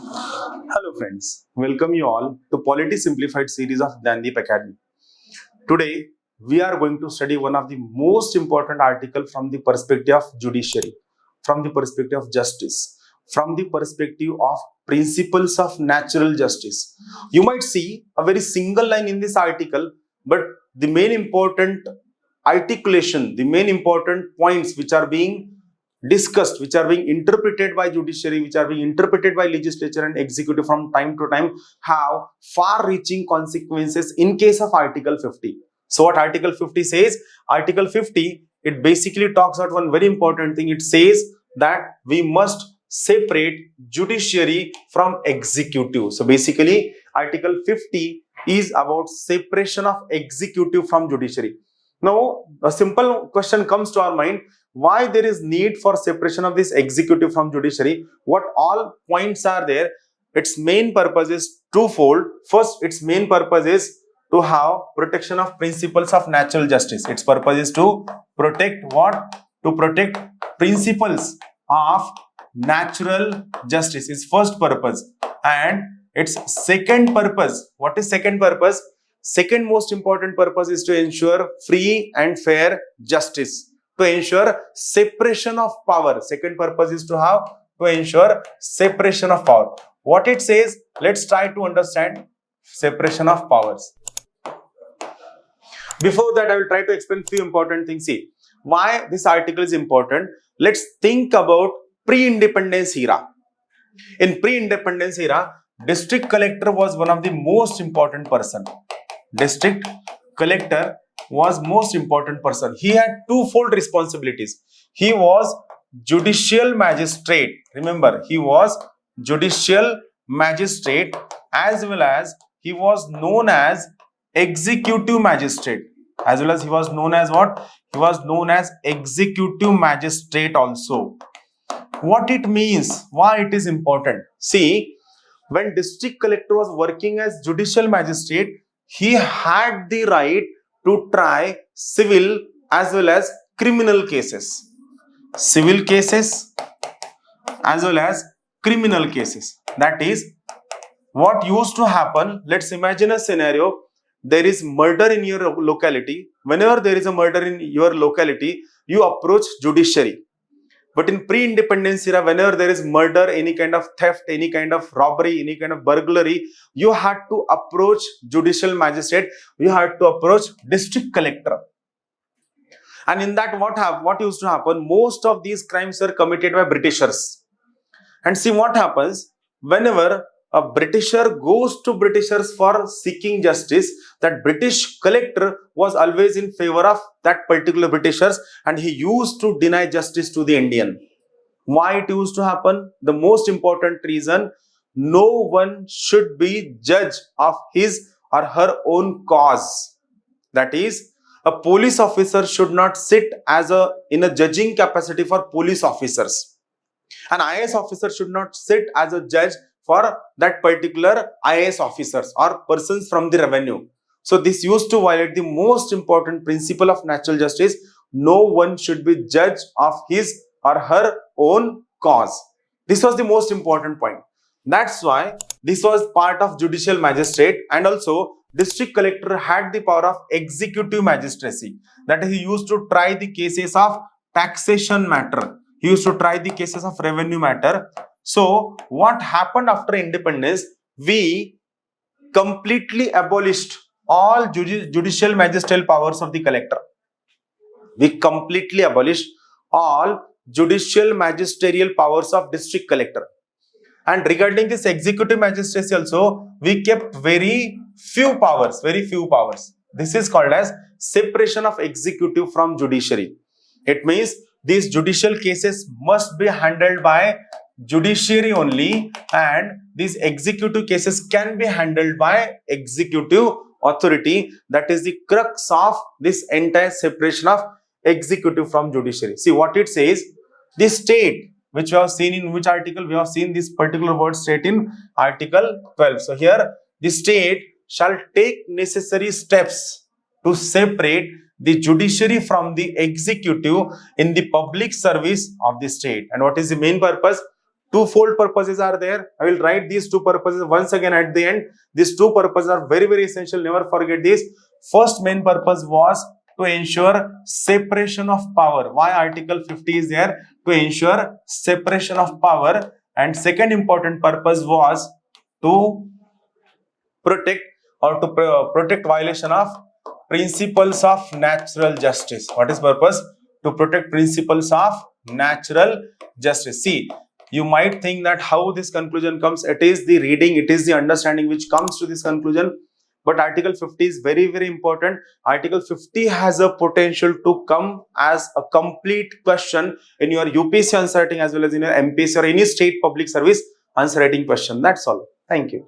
Hello friends, welcome you all to Polity Simplified series of Dnyanadeep Academy. Today we are going to study one of the most important article from the perspective of judiciary, from the perspective of justice, from the perspective of principles of natural justice. You might see a very single line in this article, but the main important articulation, the main important points which are being discussed, which are being interpreted by judiciary, which are being interpreted by legislature and executive from time to time, have far-reaching consequences in case of Article 50. So what Article 50 says? Article 50, it basically talks about one very important thing. It says that we must separate judiciary from executive. So basically, Article 50 is about separation of executive from judiciary. Now, a simple question comes to our mind: why there is need for separation of this executive from judiciary? What all points are there? Its main purpose is twofold. First, its main purpose is to have protection of principles of natural justice. Its purpose is to protect what? To protect principles of natural justice is first purpose. And its second purpose, what is second purpose? Second most important purpose is to ensure free and fair justice, to ensure separation of power. Second purpose is to ensure separation of power. What it says, let's try to understand separation of powers. Before that, I will try to explain few important things. See, why this article is important. Let's think about pre-independence era. In pre-independence era, district collector was one of the most important person. District collector was most important person. He had twofold responsibilities. He was judicial magistrate. Remember, he was judicial magistrate, as well as he was known as executive magistrate. As well as he was known as what? He was known as executive magistrate also. What it means, why it is important? See, when district collector was working as judicial magistrate, he had the right to try civil as well as criminal cases. Civil cases as well as criminal cases. That is, what used to happen, let's imagine a scenario, there is murder in your locality. Whenever there is a murder in your locality, you approach judiciary. But in pre-independence era, whenever there is murder, any kind of theft, any kind of robbery, any kind of burglary, you had to approach judicial magistrate, you had to approach district collector. And in that, what used to happen? Most of these crimes were committed by Britishers. And see what happens, whenever a Britisher goes to Britishers for seeking justice, that British collector was always in favor of that particular Britishers, and he used to deny justice to the Indian. Why it used to happen? The most important reason: no one should be judge of his or her own cause. That is, a police officer should not sit in a judging capacity for police officers. An IAS officer should not sit as a judge for that particular IAS officers or persons from the revenue. So this used to violate the most important principle of natural justice. No one should be judge of his or her own cause. This was the most important point. That's why this was part of judicial magistrate, and also district collector had the power of executive magistracy. That is, he used to try the cases of taxation matter. He used to try the cases of revenue matter. So what happened after independence? We completely abolished all judicial magisterial powers of the collector. We completely abolished all judicial magisterial powers of district collector. And regarding this executive magistracy also, we kept very few powers. This is called as separation of executive from judiciary. It means these judicial cases must be handled by judiciary only, and these executive cases can be handled by executive authority. That is the crux of this entire separation of executive from judiciary. See what it says: the state, which we have seen in which article? We have seen this particular word state in Article 12. So here, the state shall take necessary steps to separate the judiciary from the executive in the public service of the state. And what is the main purpose? Twofold purposes are there. I will write these two purposes once again at the end. These two purposes are very, very essential. Never forget this. First main purpose was to ensure separation of power. Why Article 50 is there? To ensure separation of power. And second important purpose was to protect or to protect violation of principles of natural justice. What is purpose? To protect principles of natural justice. See, you might think that how this conclusion comes, it is the reading, it is the understanding which comes to this conclusion. But Article 50 is very, very important. Article 50 has a potential to come as a complete question in your UPSC answer writing as well as in your MPSC or any state public service answer writing question. That's all. Thank you.